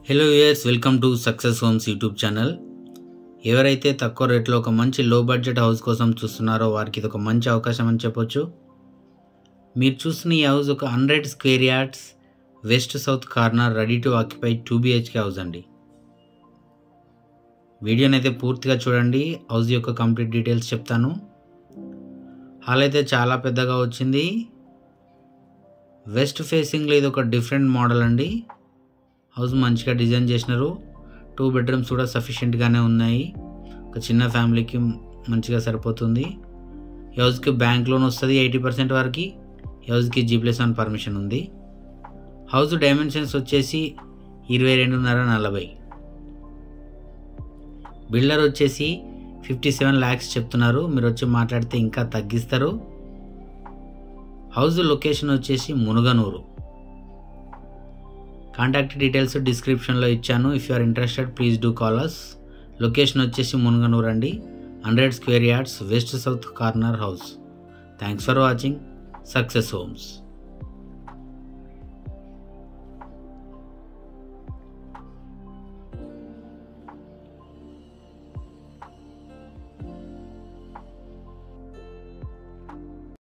Hello viewers, welcome to success homes YouTube channel. ఎవరైతే తక్కువ రేట్లో ఒక మంచి లో బడ్జెట్ హౌస్ కోసం చూస్తున్నారో వారికి ఇది ఒక మంచి అవకాశం అని చెప్పొచ్చు. మీరు చూస్తున్న ఈ హౌస్ ఒక 100 square yards west south corner ready to occupy 2 BHK house అండి. వీడియోని అయితే పూర్తిగా చూడండి. హౌస్ యొక్క కంప్లీట్ డీటెయిల్స్ చెప్తాను. హాల్ అయితే చాలా పెద్దగా వచ్చింది. వెస్ట్ ఫేసింగ్లో ఇది ఒక డిఫరెంట్ మోడల్ అండి. హౌస్ మంచిగా డిజైన్ చేసినారు. 2 బెడ్రూమ్స్ కూడా సఫిషియెంట్గానే ఉన్నాయి. ఒక చిన్న ఫ్యామిలీకి మంచిగా సరిపోతుంది. ఈ హౌస్కి బ్యాంక్ లోన్ వస్తుంది 80% వరకు. ఈ హౌస్కి G+1 పర్మిషన్ ఉంది. హౌస్ డైమెన్షన్స్ వచ్చేసి 22.5/40. బిల్డర్ వచ్చేసి 57 lakhs చెప్తున్నారు. మీరు వచ్చి మాట్లాడితే ఇంకా తగ్గిస్తారు. హౌస్ లొకేషన్ వచ్చేసి మునుగనూరు. కాంటాక్ట్ డీటెయిల్స్ డిస్క్రిప్షన్లో ఇచ్చాను. If you are interested please do call us. Location వచ్చేసి మునుగనూరు అండి. 100 square yards west south corner house. Thanks for watching success homes.